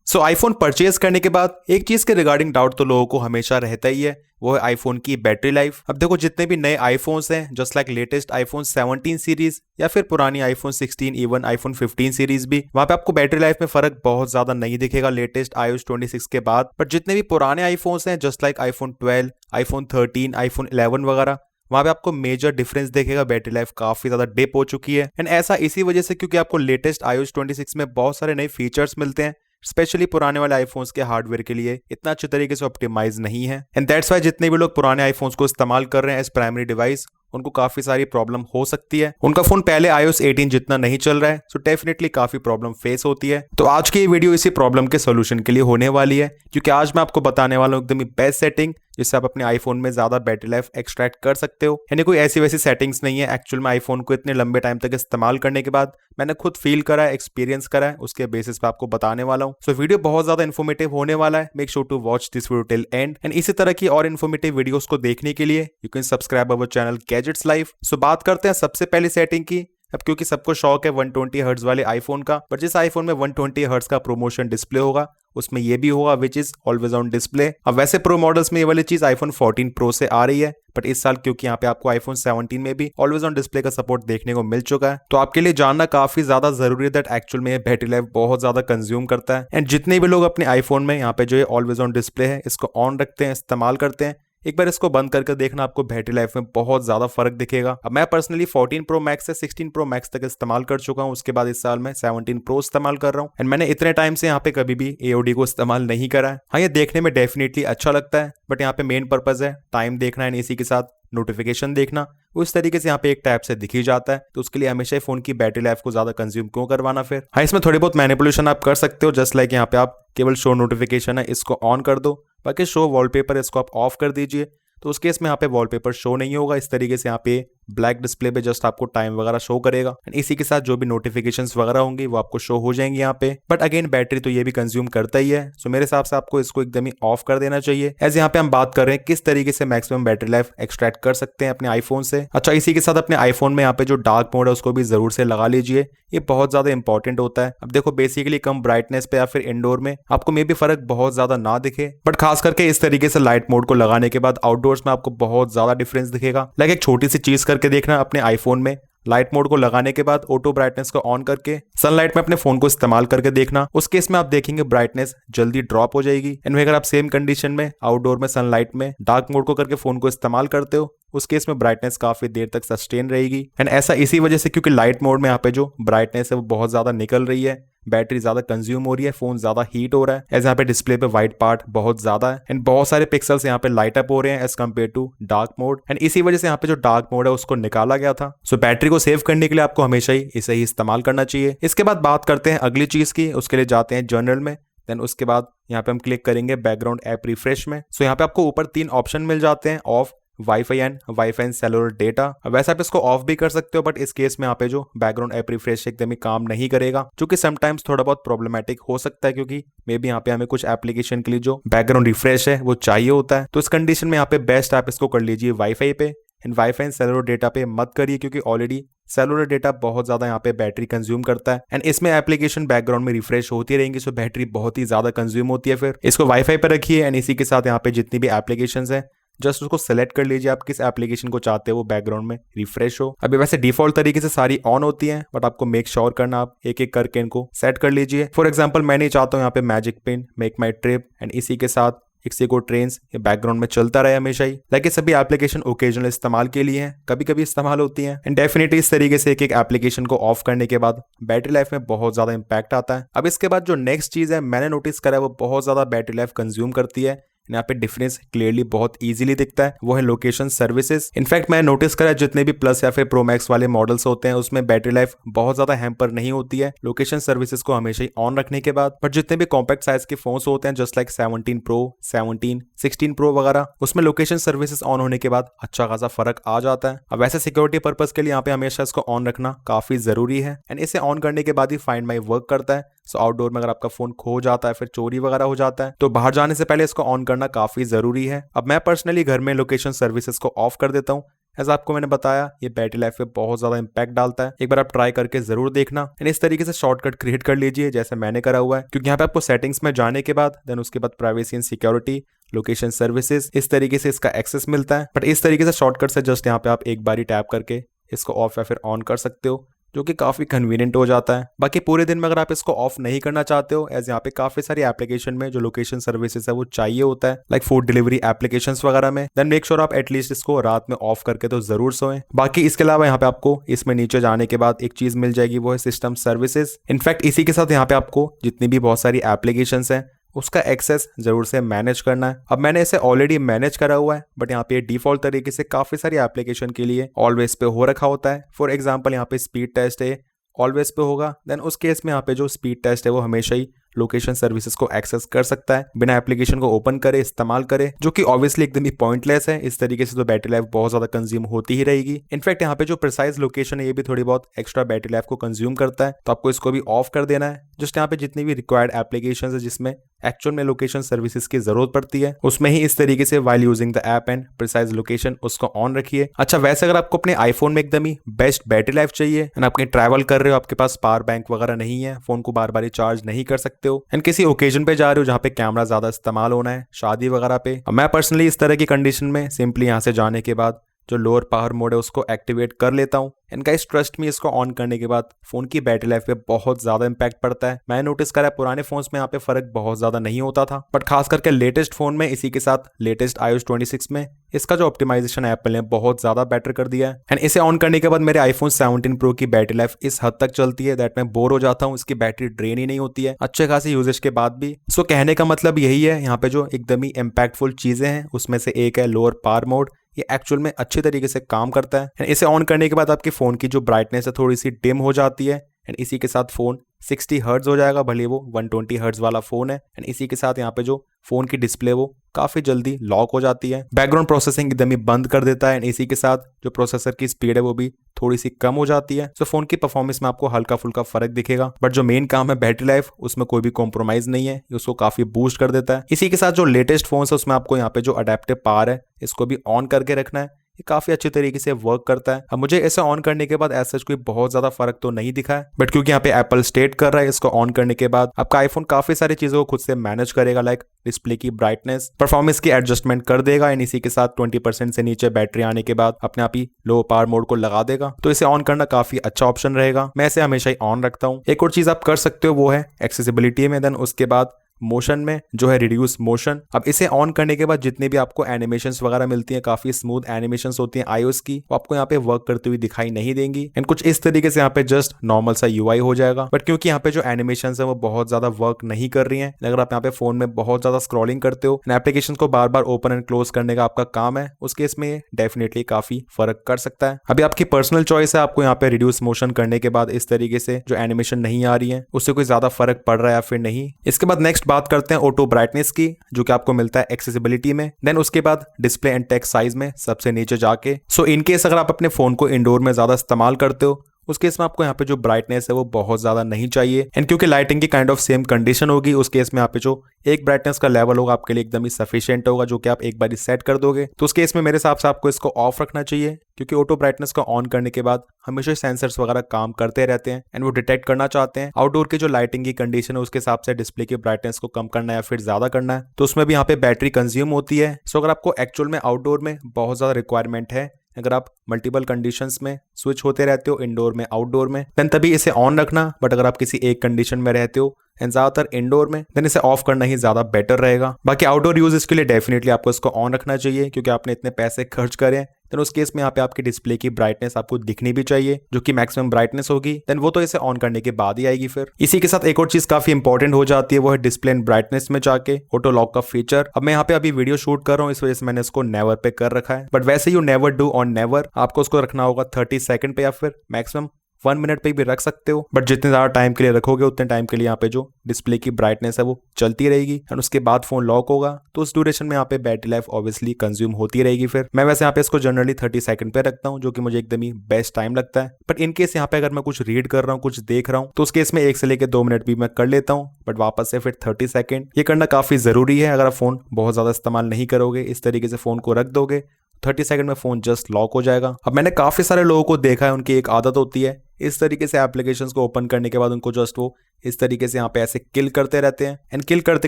सो iPhone purchase करने के बाद एक चीज के रिगार्डिंग डाउट तो लोगों को हमेशा रहता ही है, वो है आईफोन की बैटरी लाइफ। अब देखो जितने भी नए आईफोन्स हैं, just like latest iPhone 17 series या फिर पुरानी आईफोन 16, इवन आईफोन 15 सीरीज भी, वहां पे आपको बैटरी लाइफ में फर्क बहुत ज्यादा नहीं दिखेगा लेटेस्ट iOS 26 के बाद। बट जितने भी पुराने आईफोन्स हैं, just like iPhone 12, iPhone 13, iPhone 11 वगैरह, वहां पे आपको मेजर डिफरेंस देखेगा। बैटरी लाइफ काफी ज्यादा डिप हो चुकी है एंड ऐसा इसी वजह से क्योंकि आपको लेटेस्ट iOS 26 में बहुत सारे नए फीचर्स मिलते हैं, स्पेशली पुराने वाले आईफोन्स के हार्डवेयर के लिए इतना अच्छे तरीके से ऑप्टिमाइज नहीं है। एंड दैट्स वाई जितने भी लोग पुराने आईफोन्स को इस्तेमाल कर रहे हैं एज प्राइमरी डिवाइस, उनको काफी सारी प्रॉब्लम हो सकती है। उनका फोन पहले iOS 18 जितना नहीं चल रहा है, सो डेफिनेटली काफी प्रॉब्लम फेस होती है। तो आज की ये वीडियो इसी प्रॉब्लम के सोल्यूशन के लिए होने वाली है, क्योंकि आज मैं आपको बताने वाला हूँ एकदम बेस्ट सेटिंग जिससे आप अपने आईफोन में ज्यादा बैटरी लाइफ एक्सट्रैक्ट कर सकते हो। यानी कोई ऐसी वैसी सेटिंग्स नहीं है, एक्चुअल में आईफोन को इतने लंबे टाइम तक इस्तेमाल करने के बाद मैंने खुद फील करा है, एक्सपीरियंस करा है, उसके बेसिस पे आपको बताने वाला हूँ। सो वीडियो बहुत ज्यादा इन्फॉर्मेटिव होने वाला है। Make sure to watch this video till end इसी तरह की और इन्फॉर्मेटिव वीडियोस को देखने के लिए you can subscribe our channel gadgets life. So बात करते हैं सबसे पहले सेटिंग की। अब क्योंकि सबको शौक है 120 हर्ट्ज वाले आईफोन का, पर जिस आईफोन में 120 हर्ट्ज का प्रोमोशन डिस्प्ले होगा उसमें ये भी होगा, which is always on display. अब वैसे प्रो मॉडल्स में ये वाली चीज आईफोन 14 प्रो से आ रही है, बट इस साल क्योंकि यहाँ पे आपको आईफोन 17 में भी ऑलवेज ऑन डिस्प्ले का सपोर्ट देखने को मिल चुका है, तो आपके लिए जानना काफी ज्यादा जरूरी है दैट एक्चुअल में ये बैटरी लाइफ बहुत ज्यादा कंज्यूम करता है। एंड जितने भी लोग अपने आईफोन में यहाँ पे जो ये ऑलवेज ऑन डिस्प्ले है इसको ऑन रखते हैं, इस्तेमाल करते हैं, एक बार इसको बंद करके देखना, आपको बैटरी लाइफ में बहुत ज्यादा फर्क दिखेगा। अब मैं पर्सनली 14 प्रो मैक्स से 16 प्रो मैक्स तक इस्तेमाल कर चुका हूं, उसके बाद इस साल मैं 17 प्रो इस्तेमाल कर रहा हूं एंड मैंने इतने टाइम से यहाँ पे कभी भी AOD को इस्तेमाल नहीं करा है। हाँ, ये देखने में डेफिनेटली अच्छा लगता है, बट यहाँ पे मेन पर्पज है टाइम देखना एंड इसी के साथ नोटिफिकेशन देखना। उस तरीके से यहाँ पे एक टैब से दिख ही जाता है, तो उसके लिए हमेशा ही फोन की बैटरी लाइफ को ज्यादा कंज्यूम क्यों करवाना फिर। हाँ, इसमें थोड़ी बहुत मैनिपुलेशन आप कर सकते हो, जस्ट लाइक यहाँ पे आप केवल शो नोटिफिकेशन है इसको ऑन कर दो, बाकी शो वॉलपेपर इसको आप ऑफ कर दीजिए, तो उस केस में यहाँ पे वॉलपेपर शो नहीं होगा। इस तरीके से यहाँ पे ब्लैक डिस्प्ले पे जस्ट आपको टाइम वगैरह शो करेगा एंड इसी के साथ जो भी नोटिफिकेशंस वगैरह होंगी वो आपको शो हो जाएंगी यहाँ पे। बट अगेन बैटरी तो ये भी कंज्यूम करता ही है, सो मेरे हिसाब से आपको इसको एकदम ही ऑफ कर देना चाहिए। एज यहाँ पे हम बात कर रहे हैं किस तरीके से मैक्सिमम बैटरी लाइफ एक्सट्रैक्ट कर सकते हैं अपने आईफोन से। अच्छा, इसी के साथ अपने आईफोन में यहाँ पे जो डार्क मोड है उसको भी जरूर से लगा लीजिए, ये बहुत ज्यादा इंपॉर्टेंट होता है। अब देखो बेसिकली कम ब्राइटनेस पे या फिर इंडोर में आपको मे भी फर्क बहुत ज्यादा ना दिखे, बट खास करके इस तरीके से लाइट मोड को लगाने के बाद आउटडोर्स में आपको बहुत ज्यादा डिफरेंस दिखेगा। लाइक एक छोटी सी चीज करके देखना, अपने आईफोन में लाइट मोड को लगाने के बाद ऑटो ब्राइटनेस को ऑन करके सनलाइट में अपने फोन को इस्तेमाल करके देखना, उस केस में आप देखेंगे ब्राइटनेस जल्दी ड्रॉप हो जाएगी। एंड अगर आप सेम कंडीशन में आउटडोर में सनलाइट में डार्क मोड को करके फोन को इस्तेमाल करते हो, उस केस में ब्राइटनेस काफी देर तक सस्टेन रहेगी। एंड ऐसा इसी वजह से क्योंकि लाइट मोड में यहाँ पे जो ब्राइटनेस है वो बहुत ज्यादा निकल रही है, बैटरी ज्यादा कंज्यूम हो रही है, फोन ज्यादा हीट हो रहा है, एज यहाँ पे डिस्प्ले पे व्हाइट पार्ट बहुत ज्यादा है एंड बहुत सारे पिक्सल्स यहाँ पे लाइट अप हो रहे हैं as compared to dark mode. And इसी वजह से यहाँ पे जो डार्क मोड है उसको निकाला गया था। सो बैटरी को सेव करने के लिए आपको हमेशा ही इसे ही इस्तेमाल करना चाहिए। इसके बाद बात करते हैं अगली चीज की, उसके लिए जाते हैं जर्नल में। देन उसके बाद यहाँ पे हम क्लिक करेंगे बैकग्राउंड ऐप रिफ्रेश में। सो यहाँ पे आपको ऊपर 3 ऑप्शन मिल जाते हैं, of, wifi and cellular data. अब वैसे आप इसको ऑफ भी कर सकते हो, बट इस केस में यहाँ पे जो बैकग्राउंड ऐप रिफ्रेश एकदम ही काम नहीं करेगा, जो कि समटाइम्स थोड़ा बहुत प्रॉब्लमेटिक हो सकता है, क्योंकि मे बी यहाँ पे हमें कुछ एप्लीकेशन के लिए जो बैकग्राउंड रिफ्रेश है वो चाहिए होता है। तो इस कंडीशन में यहाँ पे बेस्ट आप इसको कर लीजिए वाईफाई पे and wifi and cellular data पे मत करिए, क्योंकि ऑलरेडी सेलुलर डेटा बहुत ज्यादा यहाँ पे बैटरी कंज्यूम करता है एंड इसमें एप्लीकेशन बैकग्राउंड में रिफ्रेश होती रहेंगी, सो बैटरी बहुत ही ज्यादा कंज्यूम होती है। फिर इसको वाईफाई पे रखिए एंड इसी के साथ यहाँ पे जितनी भी एप्लीकेशंस है जस्ट उसको सेलेक्ट कर लीजिए, आप किस एप्लीकेशन को चाहते हो वो बैकग्राउंड में रिफ्रेश हो। अभी वैसे डिफॉल्ट तरीके से सारी ऑन होती हैं, बट आपको मेक श्योर करना आप एक एक करके इनको सेट कर लीजिए। फॉर एग्जांपल मैं नहीं चाहता हूँ यहाँ पे magic pin, make my trip and इसी के साथ इक्सिको ट्रेन्स ये बैकग्राउंड में चलता रहे हमेशा ही। लाइक ये सभी एप्लीकेशन ओकेजनल इस्तेमाल के लिए हैं, कभी कभी इस्तेमाल होती हैं एंड डेफिनेटली इस तरीके से एक एक एप्लीकेशन को ऑफ करने के बाद बैटरी लाइफ में बहुत ज्यादा इंपैक्ट आता है। अब इसके बाद जो नेक्स्ट चीज है मैंने नोटिस करा है वो बहुत ज्यादा बैटरी लाइफ कंज्यूम करती है, यहाँ पे डिफरेंस क्लियरली बहुत इजीली दिखता है, वो है लोकेशन सर्विसेज। इनफैक्ट मैं नोटिस करा जितने भी प्लस या फिर प्रो मैक्स वाले मॉडल्स होते हैं उसमें बैटरी लाइफ बहुत ज्यादा हैम्पर नहीं होती है लोकेशन सर्विसेज को हमेशा ही ऑन रखने के बाद। बट जितने भी कॉम्पैक्ट साइज के फोन्स होते हैं जस्ट लाइक 17 प्रो, 17, 16 प्रो वगैरह, उसमें लोकेशन सर्विसेज ऑन होने के बाद अच्छा खासा फर्क आ जाता है। अब वैसे सिक्योरिटी पर्पज के लिए यहाँ पे हमेशा इसको ऑन रखना काफी जरूरी है एंड इसे ऑन करने के बाद ही फाइंड माई वर्क करता है। सो आउटडोर में अगर आपका फोन खो जाता है, फिर चोरी वगैरह हो जाता है, तो बाहर जाने से पहले इसको ऑन करना काफी जरूरी है। अब मैं पर्सनली घर में लोकेशन सर्विसेज को ऑफ कर देता हूँ, ऐसा आपको मैंने बताया ये बैटरी लाइफ पे बहुत ज्यादा इंपैक्ट डालता है। एक बार आप ट्राई करके जरूर देखना एंड इस तरीके से शॉर्टकट क्रिएट कर लीजिए जैसे मैंने करा हुआ है, क्योंकि यहाँ पे आपको सेटिंग्स में जाने के बाद देन उसके बाद privacy and security, location services, इस तरीके से इसका एक्सेस मिलता है। बट इस तरीके से शॉर्टकट से जस्ट यहाँ पे आप एक बार ही टैप करके इसको ऑफ या फिर ऑन कर सकते हो, जो कि काफी कन्वीनियंट हो जाता है। बाकी पूरे दिन में अगर आप इसको ऑफ नहीं करना चाहते हो, एज यहाँ पे काफी सारी एप्लीकेशन में जो लोकेशन सर्विसेज है वो चाहिए होता है, लाइक फूड डिलीवरी एप्लीकेशंस वगैरह में, देन मेक श्योर आप एटलीस्ट इसको रात में ऑफ करके तो जरूर सोएं। बाकी इसके अलावा यहाँ पे आपको इसमें नीचे जाने के बाद एक चीज मिल जाएगी, वो है सिस्टम सर्विसेज। इनफैक्ट इसी के साथ यहाँ पे आपको जितनी भी बहुत सारी एप्लीकेशंस हैं उसका एक्सेस जरूर से मैनेज करना है। अब मैंने इसे ऑलरेडी मैनेज करा हुआ है, बट यहाँ पे डिफॉल्ट तरीके से काफी सारी एप्लीकेशन के लिए ऑलवेज पे हो रखा होता है। फॉर एग्जांपल यहाँ पे स्पीड टेस्ट है, ऑलवेज पे होगा, देन उस केस में यहाँ पे जो स्पीड टेस्ट है वो हमेशा ही लोकेशन सर्विसेज को एक्सेस कर सकता है बिना एप्लीकेशन को ओपन करे, इस्तेमाल करे, जो कि ऑब्वियसली एकदम ही पॉइंटलेस है। इस तरीके से तो बैटरी लाइफ बहुत ज्यादा कंज्यूम होती ही रहेगी। इनफैक्ट यहाँ पे जो प्रिसाइज लोकेशन है ये भी थोड़ी बहुत एक्स्ट्रा बैटरी लाइफ को कंज्यूम करता है, तो आपको इसको भी ऑफ कर देना है। जस्ट यहाँ पे जितनी भी रिक्वायर्ड एप्लीकेशन है जिसमें एक्चुअल में लोकेशन सर्विसेज की जरूरत पड़ती है, उसमें ही इस तरीके से while using the app and precise location उसको ऑन रखिए। अच्छा, वैसे अगर आपको अपने आईफोन में एकदम ही बेस्ट बैटरी लाइफ चाहिए एंड आप कहीं ट्रैवल कर रहे हो, आपके पास पावर बैंक वगैरह नहीं है, फोन को बार बार चार्ज नहीं कर सकते हो, एंड किसी ओकेजन पे जा रहे हो जहाँ पे कैमरा ज्यादा इस्तेमाल होना है, शादी वगैरह पे, मैं पर्सनली इस तरह की कंडीशन में सिंपली यहाँ से जाने के बाद जो लोअर पावर मोड है उसको एक्टिवेट कर लेता हूँ। एंड गाइस ट्रस्ट मी, इसको ऑन करने के बाद फोन की बैटरी लाइफ पे बहुत ज्यादा इंपैक्ट पड़ता है। मैंने नोटिस करा है पुराने फोन्स में यहाँ पे फर्क बहुत ज्यादा नहीं होता था, बट खास करके लेटेस्ट फोन में, इसी के साथ लेटेस्ट iOS 26 में इसका जो ऑप्टिमाइजेशन है एप्पल ने बहुत ज्यादा बेटर कर दिया है। एंड इसे ऑन करने के बाद मेरे आईफोन 17 प्रो की बैटरी लाइफ इस हद तक चलती है दैट मैं बोर हो जाता हूँ, इसकी बैटरी ड्रेन ही नहीं होती है अच्छे खासी यूजेज के बाद भी। सो कहने का मतलब यही है, यहाँ पे जो एकदम ही इम्पैक्टफुल चीजें हैं उसमें से एक है लोअर पावर मोड। ये एक्चुअल में अच्छे तरीके से काम करता है। इसे ऑन करने के बाद आपके फोन की जो ब्राइटनेस है थोड़ी सी डिम हो जाती है एंड इसी के साथ फोन 60 हर्ट्ज हो जाएगा, भले वो 120 हर्ट्ज वाला फोन है। एंड इसी के साथ यहाँ पे जो फोन की डिस्प्ले वो काफी जल्दी लॉक हो जाती है, बैकग्राउंड प्रोसेसिंग एकदम ही बंद कर देता है एंड इसी के साथ जो प्रोसेसर की स्पीड है वो भी थोड़ी सी कम हो जाती है। तो फोन की परफॉर्मेंस में आपको हल्का फुल्का फर्क दिखेगा, बट जो मेन काम है बैटरी लाइफ उसमें कोई भी कॉम्प्रोमाइज नहीं है, उसको काफी बूस्ट कर देता है। इसी के साथ जो लेटेस्ट फोन है उसमें आपको यहाँ पे जो अडेप्टिव पावर है इसको भी ऑन करके रखना है, ये काफी अच्छे तरीके से वर्क करता है। अब मुझे इसे ऑन करने के बाद ऐसा कोई बहुत ज्यादा फर्क तो नहीं दिखा है, बट क्योंकि यहाँ पे एप्पल स्टेट कर रहा है इसको ऑन करने के बाद आपका आईफोन काफी सारी चीजों को खुद से मैनेज करेगा, लाइक डिस्प्ले की ब्राइटनेस, परफॉर्मेंस की एडजस्टमेंट कर देगा एंड इसी के साथ 20% से नीचे बैटरी आने के बाद अपने आप ही लो पावर मोड को लगा देगा। तो इसे ऑन करना काफी अच्छा ऑप्शन रहेगा, मैं इसे हमेशा ही ऑन रखता हूँ। एक और चीज आप कर सकते हो वो है एक्सेसिबिलिटी में, देन उसके बाद मोशन में जो है रिड्यूस मोशन। अब इसे ऑन करने के बाद जितने भी आपको एनिमेशंस वगैरह मिलती हैं, काफी स्मूथ एनिमेशंस होती हैं iOS की, वो आपको यहाँ पे वर्क करते हुए दिखाई नहीं देंगी एंड कुछ इस तरीके से यहाँ पे जस्ट नॉर्मल सा UI हो जाएगा। बट क्योंकि यहाँ पे जो एनिमेशंस है वो बहुत ज्यादा वर्क नहीं कर रही हैं, अगर आप यहाँ पे फोन में बहुत ज्यादा स्क्रॉलिंग करते हो, एप्लीकेशन को बार बार ओपन एंड क्लोज करने का आपका काम है, उस केस में डेफिनेटली काफी फर्क कर सकता है। अभी आपकी पर्सनल चॉइस है, आपको यहाँ पे रिड्यूस मोशन करने के बाद इस तरीके से जो एनिमेशन नहीं आ रही है उससे कोई ज्यादा फर्क पड़ रहा है या फिर नहीं। इसके बाद नेक्स्ट बात करते हैं ऑटो ब्राइटनेस की, जो कि आपको मिलता है एक्सेसिबिलिटी में, देन उसके बाद डिस्प्ले एंड टेक्स्ट साइज में सबसे नीचे जाके। सो इन केस अगर आप अपने फोन को इंडोर में ज्यादा इस्तेमाल करते हो उस केस में आपको यहाँ पे जो ब्राइटनेस है वो बहुत ज्यादा नहीं चाहिए एंड क्योंकि लाइटिंग की काइंड ऑफ सेम कंडीशन होगी, उस केस में यहाँ पे जो एक ब्राइटनेस का लेवल होगा आपके लिए एकदम ही सफिशिएंट होगा, जो कि आप एक बार सेट कर दोगे। तो उस केस में मेरे हिसाब से आपको इसको ऑफ रखना चाहिए, क्योंकि ऑटो ब्राइटनेस को ऑन करने के बाद हमेशा सेंसर्स वगैरह काम करते रहते हैं एंड वो डिटेक्ट करना चाहते हैं आउटडोर की जो लाइटिंग की कंडीशन है उसके हिसाब से डिस्प्ले की ब्राइटनेस को कम करना है या फिर ज्यादा करना है, तो उसमें भी यहाँ पे बैटरी कंज्यूम होती है। सो अगर आपको एक्चुअल में आउटडोर में बहुत ज्यादा रिक्वायरमेंट है, अगर आप मल्टीपल कंडीशंस में स्विच होते रहते हो इंडोर में आउटडोर में, देन तभी इसे ऑन रखना। बट अगर आप किसी एक कंडीशन में रहते हो एंड ज्यादातर इंडोर में, देन इसे ऑफ करना ही ज्यादा बेटर रहेगा। बाकी आउटडोर यूज इसके लिए डेफिनेटली आपको इसको ऑन रखना चाहिए, क्योंकि आपने इतने पैसे खर्च करे, देन उस केस में यहाँ पे आपकी डिस्प्ले की ब्राइटनेस आपको दिखनी भी चाहिए, जो कि मैक्सिमम ब्राइटनेस होगी, देन वो तो इसे ऑन करने के बाद ही आएगी। फिर इसी के साथ एक और चीज काफी इंपॉर्टेंट हो जाती है, वो है डिस्प्ले एंड ब्राइटनेस में जाके ऑटो लॉक का फीचर। अब मैं यहाँ पे अभी वीडियो शूट कर रहा हूँ, इस वजह से मैंने इसको नेवर पे कर रखा है, बट वैसे you never do on never, आपको उसको रखना होगा 30 सेकंड पे या फिर मैक्सिमम 1 मिनट पे भी रख सकते हो। बट जितने ज्यादा टाइम के लिए रखोगे उतने टाइम के लिए यहाँ पे जो डिस्प्ले की ब्राइटनेस है वो चलती रहेगी एंड उसके बाद फोन लॉक होगा, तो उस ड्यूरेशन में यहाँ पे बैटरी लाइफ ऑब्वियसली कंज्यूम होती रहेगी। फिर मैं वैसे यहाँ पे इसको जनरली 30 सेकंड पे रखता हूँ, जो कि मुझे एकदम ही बेस्ट टाइम लगता है। बट इन केस यहाँ पे अगर मैं कुछ रीड कर रहा हूँ, कुछ देख रहा हूँ, तो उस केस में 1 से लेकर 2 मिनट भी मैं कर लेता हूँ, बट वापस से फिर 30 सेकंड। ये करना काफी जरूरी है। अगर आप फोन बहुत ज्यादा इस्तेमाल नहीं करोगे, इस तरीके से फोन को रख दोगे, 30 सेकंड में फोन जस्ट लॉक हो जाएगा। अब मैंने काफी सारे लोगों को देखा है, उनकी एक आदत होती है इस तरीके से एप्लीकेशंस को ओपन करने के बाद उनको जस्ट वो इस तरीके से यहाँ पे ऐसे किल करते रहते हैं एंड किल करते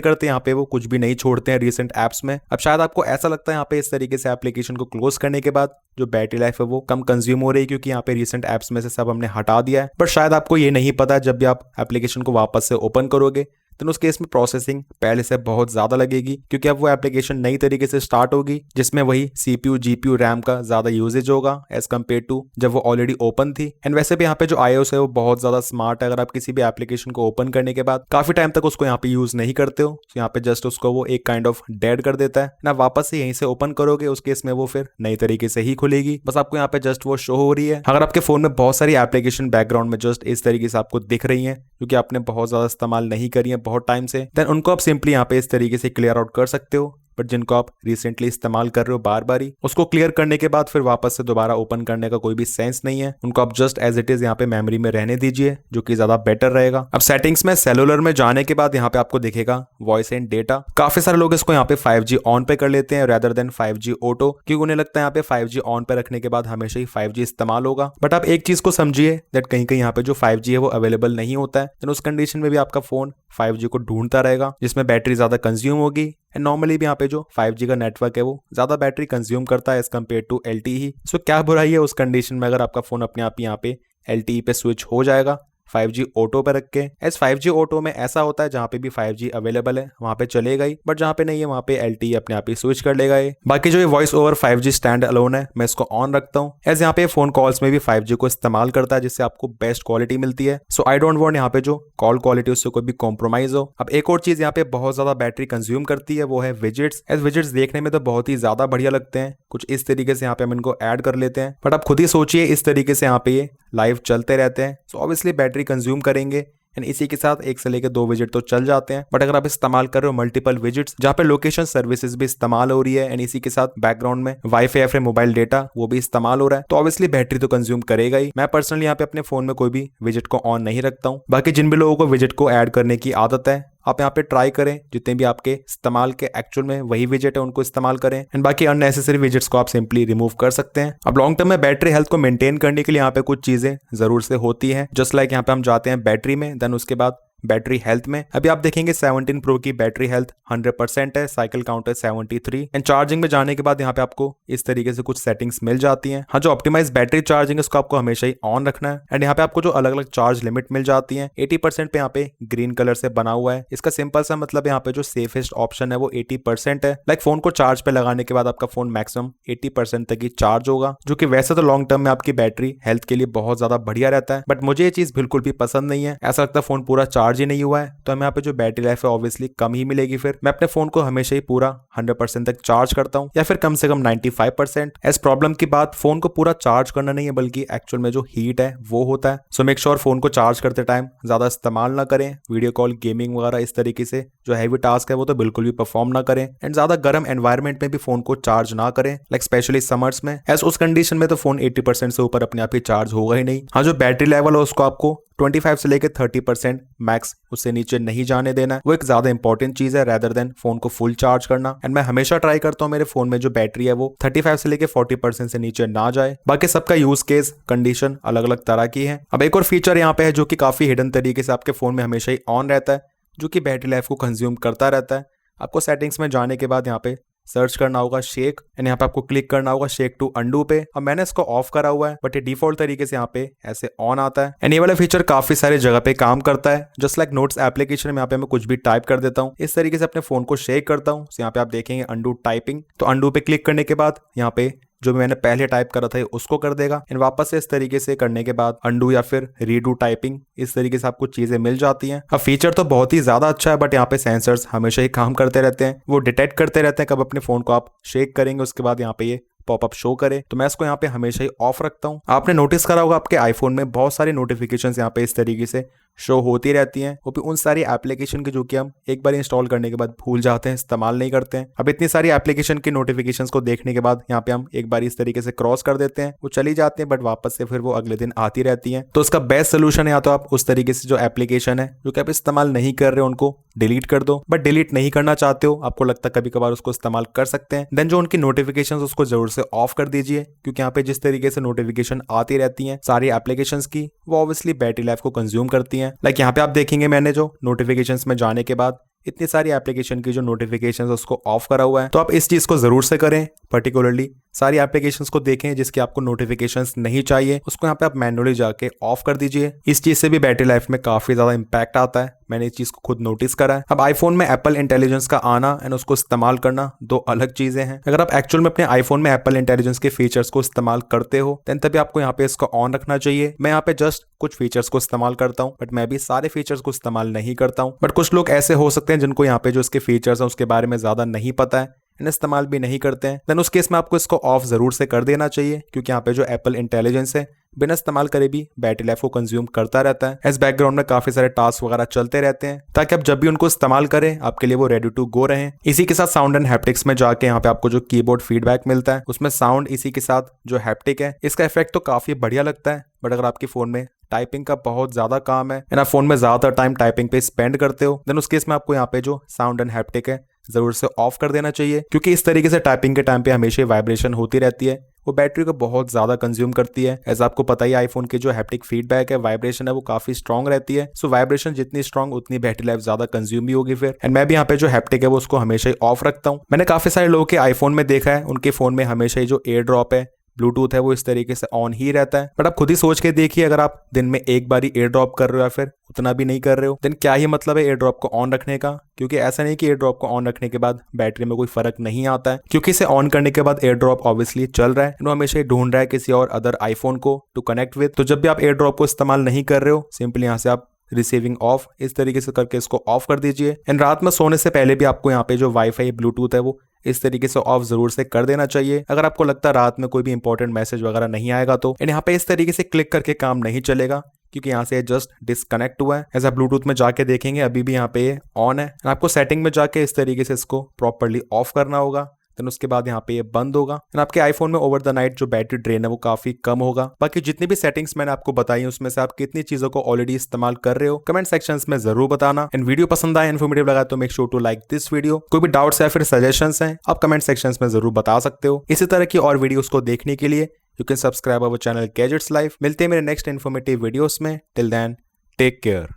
करते यहाँ पे वो कुछ भी नहीं छोड़ते हैं रिसेंट एप्स में। अब शायद आपको ऐसा लगता है यहाँ पे इस तरीके से एप्लीकेशन को क्लोज करने के बाद जो बैटरी लाइफ है वो कम कंज्यूम हो रही है क्योंकि यहाँ पे रिसेंट एप्स में से सब हमने हटा दिया है। बट शायद आपको ये नहीं पता, जब भी आप एप्लीकेशन को वापस से ओपन करोगे तो उस केस में प्रोसेसिंग पहले से बहुत ज्यादा लगेगी क्योंकि अब वो एप्लीकेशन नई तरीके से स्टार्ट होगी जिसमें वही सीपीयू जीपीयू रैम का ज्यादा यूजेज होगा एज कम्पेयर टू जब वो ऑलरेडी ओपन थी। एंड वैसे भी यहाँ पे जो iOS है वो बहुत ज्यादा स्मार्ट है। अगर आप किसी भी एप्लीकेशन को ओपन करने के बाद काफी टाइम तक उसको यहाँ पे यूज नहीं करते हो तो यहाँ पे जस्ट उसको वो एक काइंड ऑफ डेड कर देता है ना, वापस से यहीं से ओपन करोगे उस केस में वो फिर नई तरीके से ही खुलेगी। बस आपको यहाँ पे जस्ट वो शो हो रही है। अगर आपके फोन में बहुत सारी एप्लीकेशन बैकग्राउंड में जस्ट इस तरीके से आपको दिख रही है क्योंकि आपने बहुत ज्यादा इस्तेमाल नहीं करी है बहुत टाइम से, देन उनको आप सिंपली यहाँ पे इस तरीके से क्लियर आउट कर सकते हो। बट जिनको आप रिसेंटली इस्तेमाल कर रहे हो बार बार ही, उसको क्लियर करने के बाद फिर वापस से दोबारा ओपन करने का कोई भी सेंस नहीं है। उनको आप जस्ट एज इट इज यहाँ पे मेमोरी में रहने दीजिए जो कि ज्यादा बेटर रहेगा। अब सेटिंग्स में सेलुलर में जाने के बाद यहाँ पे आपको दिखेगा वॉइस एंड डेटा। काफी सारे लोग इसको यहाँ पे 5G ऑन पे कर लेते हैं रेदर देन 5G ऑटो, क्योंकि उन्हें लगता है यहाँ पे 5G ऑन पे रखने के बाद हमेशा ही 5G इस्तेमाल होगा। बट आप एक चीज को समझिए दैट कहीं कहीं यहाँ पे जो 5G है वो अवेलेबल नहीं होता है, देन उस कंडीशन में भी आपका फोन 5G को ढूंढता रहेगा जिसमें बैटरी ज्यादा कंज्यूम होगी। एंड नॉर्मली भी यहाँ पे जो 5G का नेटवर्क है वो ज्यादा बैटरी कंज्यूम करता है एज कम्पेयर टू LTE। सो क्या बुराई है उस कंडीशन में अगर आपका फोन अपने आप ही यहाँ पे LTE पे स्विच हो जाएगा 5G ऑटो पे रख के। एज 5G ऑटो में ऐसा होता है जहाँ पे भी 5G अवेलेबल है वहां पे चलेगा ही, बट जहाँ पे नहीं है वहां पे LTE अपने आप ही स्विच कर लेगा ये। बाकी जो ये voice over 5G stand alone है मैं इसको ऑन रखता हूँ एज यहाँ पे फोन कॉल्स में भी 5G को इस्तेमाल करता है जिससे आपको बेस्ट क्वालिटी मिलती है। सो आई डोंट वांट यहाँ पे जो कॉल क्वालिटी उससे कोई भी कॉम्प्रोमाइज हो। अब एक और चीज यहाँ पे बहुत ज्यादा बैटरी कंज्यूम करती है वो है विजेट्स। एज विजेट्स देखने में तो बहुत ही ज्यादा बढ़िया लगते हैं, कुछ इस तरीके से यहाँ पे हम इनको ऐड कर लेते हैं, बट आप खुद ही सोचिए इस तरीके से यहाँ पे ये लाइव चलते रहते हैं सो ऑब्वियसली बैटरी कंज्यूम करेंगे एंड इसी के साथ एक से लेकर 2 विजिट तो चल जाते हैं। बट अगर आप इस्तेमाल कर रहे हो मल्टीपल विजिट्स जहाँ पे लोकेशन सर्विसेज भी इस्तेमाल हो रही है एंड इसी के साथ बैकग्राउंड में वाईफाई या फिर मोबाइल डेटा वो भी इस्तेमाल हो रहा है तो ऑब्वियसली बैटरी तो कंज्यूम करेगा ही। मैं पर्सनली यहाँ पे अपने फोन में कोई भी विजिट को ऑन नहीं रखता हूँ। बाकी जिन भी लोगों को विजिट को ऐड करने की आदत है आप यहाँ पे ट्राई करें, जितने भी आपके इस्तेमाल के एक्चुअल में वही विजेट है उनको इस्तेमाल करें एंड बाकी अननेसेसरी विजेट्स को आप सिंपली रिमूव कर सकते हैं। अब लॉन्ग टर्म में बैटरी हेल्थ को मेंटेन करने के लिए यहाँ पे कुछ चीजें जरूर से होती है। जस्ट लाइक यहाँ पे हम जाते हैं बैटरी में, देन उसके बाद बैटरी हेल्थ में अभी आप देखेंगे 17 प्रो की बैटरी हेल्थ 100% है, साइकिल काउंट है 73 एंड चार्जिंग में जाने के बाद यहाँ पे आपको इस तरीके से कुछ सेटिंग्स मिल जाती हैं। हाँ, जो ऑप्टिमाइज बैटरी चार्जिंग है उसको आपको हमेशा ही ऑन रखना है एंड यहाँ पे आपको जो अलग अलग चार्ज लिमिट मिल जाती है 80% पे यहाँ पे ग्रीन कलर से बना हुआ है। इसका सिंपल सा मतलब यहाँ पे जो सेफेस्ट ऑप्शन है वो 80% है। लाइक फोन को चार्ज पे लगाने के बाद आपका फोन मैक्सिमम 80% तक ही चार्ज होगा, जो कि वैसे तो लॉन्ग टर्म में आपकी बैटरी हेल्थ के लिए बहुत ज्यादा बढ़िया रहता है, बट मुझे ये चीज बिल्कुल भी पसंद नहीं है। ऐसा लगता है फोन पूरा चार्ज ही नहीं हुआ है तो हमें यहाँ पे जो बैटरी लाइफ है ऑब्वियसली कम ही मिलेगी। फिर मैं अपने फोन को हमेशा ही पूरा 100% तक चार्ज करता हूँ या फिर कम से कम 95%। इस प्रॉब्लम की बात फोन को पूरा चार्ज करना नहीं है बल्कि एक्चुअल में जो हीट है वो होता है। सो मेक श्योर फोन को चार्ज करते टाइम ज्यादा इस्तेमाल ना करें, वीडियो कॉल गेमिंग वगैरह इस तरीके से जो हैवी टास्क है वो तो बिल्कुल भी परफॉर्म ना करें एंड ज्यादा गर्म एनवायरमेंट में भी फोन को चार्ज ना करें, लाइक स्पेशली समर्स में। एस उस कंडीशन में तो फोन 80% से ऊपर अपने आप ही चार्ज होगा ही नहीं। हाँ, जो बैटरी लेवल है उसको आपको 25 से लेकर 30% मैक्स उससे नीचे नहीं जाने देना है, वो एक ज्यादा इंपॉर्टेंट चीज है रेदर देन फोन को फुल चार्ज करना। एंड मैं हमेशा ट्राई करता हूँ मेरे फोन में जो बैटरी है वो 35 से लेकर 40% से नीचे ना जाए। बाकी सबका यूज केस कंडीशन अलग अलग तरह की है। अब एक और फीचर यहाँ पे है जो कि काफी हिडन तरीके से आपके फोन में हमेशा ही ऑन रहता है, जो कि बैटरी लाइफ को कंज्यूम करता रहता है। आपको सेटिंग्स में जाने के बाद यहाँ पे सर्च करना होगा शेक एंड यहाँ पे आपको क्लिक करना होगा शेक टू अंडू पे। अब मैंने इसको ऑफ करा हुआ है बट ये डिफॉल्ट तरीके से यहाँ पे ऐसे ऑन आता है एंड ये वाला फीचर काफी सारे जगह पे काम करता है। जस्ट लाइक नोट्स एप्लीकेशन में यहाँ पे मैं कुछ भी टाइप कर देता हूँ, इस तरीके से अपने फोन को शेक करता हूँ। यहाँ पे आप देखेंगे अंडू टाइपिंग, तो अंडू पे क्लिक करने के बाद यहाँ पे जो मैंने पहले टाइप करा था उसको कर देगा एंड वापस से इस तरीके से करने के बाद अंडू या फिर रीडू टाइपिंग इस तरीके से आपको चीजें मिल जाती हैं। अब फीचर तो बहुत ही ज्यादा अच्छा है बट यहाँ पे सेंसर्स हमेशा ही काम करते रहते हैं, वो डिटेक्ट करते रहते हैं कब अपने फोन को आप शेक करेंगे उसके बाद यहाँ पे ये पॉपअप शो करे। तो मैं इसको यहाँ पे हमेशा ही ऑफ रखता हूँ। आपने नोटिस करा होगा आपके आईफोन में बहुत सारी नोटिफिकेशंस यहाँ पे इस तरीके से शो होती रहती हैं, वो भी उन सारी एप्लीकेशन की जो कि हम एक बार इंस्टॉल करने के बाद भूल जाते हैं, इस्तेमाल नहीं करते हैं। अब इतनी सारी एप्लीकेशन की नोटिफिकेशंस को देखने के बाद यहाँ पे हम एक बार इस तरीके से क्रॉस कर देते हैं, वो चली जाते हैं बट वापस से फिर वो अगले दिन आती रहती हैं। तो उसका बेस्ट सोल्यूशन है या तो आप उस तरीके से जो एप्लीकेशन है जो कि आप इस्तेमाल नहीं कर रहे हो उनको डिलीट कर दो, बट डिलीट नहीं करना चाहते हो, आपको लगता है कभी कभार उसको इस्तेमाल कर सकते हैं, देन जो उनकी नोटिफिकेशन उसको जरूर से ऑफ कर दीजिए, क्योंकि यहाँ पे जिस तरीके से नोटिफिकेशन आती रहती हैं सारी एप्लीकेशंस की, वो ऑब्वियसली बैटरी लाइफ को कंज्यूम करती हैं। लाइक यहाँ पे आप देखेंगे मैंने जो नोटिफिकेशंस में जाने के बाद इतनी सारी एप्लीकेशन की जो नोटिफिकेशंस उसको ऑफ करा हुआ है, तो आप इस चीज को जरूर से करें। पर्टिकुलरली सारी एप्लीकेशंस को देखें जिसकी आपको नोटिफिकेशंस नहीं चाहिए, उसको यहाँ पे आप मैनुअली जाके ऑफ कर दीजिए। इस चीज से भी बैटरी लाइफ में काफी ज्यादा इंपैक्ट आता है, मैंने इस चीज को खुद नोटिस करा है। अब आईफोन में एप्पल इंटेलिजेंस का आना एंड उसको इस्तेमाल करना दो अलग चीजें हैं। अगर आप एक्चुअल में अपने आईफोन में एप्पल इंटेलिजेंस के फीचर्स को इस्तेमाल करते हो देन तभी आपको यहाँ पे इसको ऑन रखना चाहिए। मैं यहाँ पे जस्ट कुछ फीचर्स को इस्तेमाल करता हूँ, बट मैं भी सारे फीचर्स को इस्तेमाल नहीं करता हूँ। बट कुछ लोग ऐसे हो सकते हैं जिनको यहाँ पे जो इसके फीचर्स हैं उसके बारे में ज्यादा नहीं पता है, इस्तेमाल भी नहीं करते हैं, देन उस केस में आपको इसको ऑफ जरूर से कर देना चाहिए, क्योंकि यहाँ पे जो एप्पल इंटेलिजेंस है बिना इस्तेमाल करे भी बैटरी लाइफ को कंज्यूम करता रहता है। इस बैकग्राउंड में काफी सारे टास्क वगैरह चलते रहते हैं ताकि आप जब भी उनको इस्तेमाल करें आपके लिए वो रेडी टू गो रहे। इसी के साथ साउंड एंड हैप्टिक्स में जाके यहाँ पे आपको जो कीबोर्ड फीडबैक मिलता है उसमें साउंड इसी के साथ जो हैप्टिक है इसका इफेक्ट तो काफी बढ़िया लगता है। बट अगर आपके फोन में टाइपिंग का बहुत ज्यादा काम है आप फोन में ज्यादातर टाइम टाइपिंग पे स्पेंड करते हो, देन उस केस में आपको यहाँ पे जो साउंड एंड हैप्टिक है जरूर से ऑफ कर देना चाहिए, क्योंकि इस तरीके से टाइपिंग के टाइम पे हमेशा वाइब्रेशन होती रहती है, वो बैटरी को बहुत ज्यादा कंज्यूम करती है। ऐसा आपको पता ही आईफोन की जो हैप्टिक फीडबैक है वाइब्रेशन है वो काफी स्ट्रॉन्ग रहती है, सो वाइब्रेशन जितनी स्ट्रॉन्ग उतनी बैटरी लाइफ ज्यादा कंज्यूम भी होगी फिर। एंड मैं भी यहाँ पे जो हैप्टिक है वो उसको हमेशा ही ऑफ रखता हूँ। मैंने काफी सारे लोगों के आईफोन में देखा है उनके फोन में हमेशा ही जो एयर ड्रॉप है ब्लूटूथ है वो इस तरीके से ऑन ही रहता है। बट आप खुद ही सोच के देखिए, अगर आप दिन में एक बार ही एयर ड्रॉप कर रहे हो या फिर उतना भी नहीं कर रहे हो देन क्या ही मतलब है एयर ड्रॉप को ऑन रखने का, क्योंकि ऐसा नहीं कि एयर ड्रॉप को ऑन रखने के बाद बैटरी में कोई फर्क नहीं आता है, क्योंकि इसे ऑन करने के बाद एयर ड्रॉप ऑब्वियसली चल रहा है, वो हमेशा ही ढूंढ रहा है किसी और अदर आईफोन को टू कनेक्ट विद। तो जब भी आप एयर ड्रॉप को इस्तेमाल नहीं कर रहे हो सिंपली यहाँ से आप रिसीविंग ऑफ इस तरीके से करके इसको ऑफ कर दीजिए। एंड रात में सोने से पहले भी आपको यहाँ पे जो वाईफाई ब्लूटूथ है वो इस तरीके से ऑफ जरूर से कर देना चाहिए। अगर आपको लगता है रात में कोई भी इंपॉर्टेंट मैसेज वगैरह नहीं आएगा तो यहाँ पे इस तरीके से क्लिक करके काम नहीं चलेगा, क्योंकि यहाँ से जस्ट डिस्कनेक्ट हुआ है। ऐसा ब्लूटूथ में जाके देखेंगे अभी भी यहाँ पे ऑन है, आपको सेटिंग में जाके इस तरीके से इसको प्रॉपर्ली ऑफ करना होगा, देन उसके बाद यहाँ पे ये बंद होगा। आपके आईफोन में ओवर द नाइट जो बैटरी ड्रेन है वो काफी कम होगा। बाकी जितनी भी सेटिंग्स मैंने आपको बताई उसमें से आप कितनी चीजों को ऑलरेडी इस्तेमाल कर रहे हो कमेंट सेक्शंस में जरूर बताना। एंड वीडियो पसंद आए इन्फॉर्मेटिव लगा तो make sure to like this video. कोई भी डाउट्स या फिर सजेशंस हैं आप कमेंट सेक्शंस में जरूर बता सकते हो। इसी तरह की और वीडियोस को देखने के लिए you can subscribe our channel gadgets life. मिलते हैं मेरे नेक्स्ट इन्फॉर्मेटिव वीडियोस में, टिल देन टेक केयर।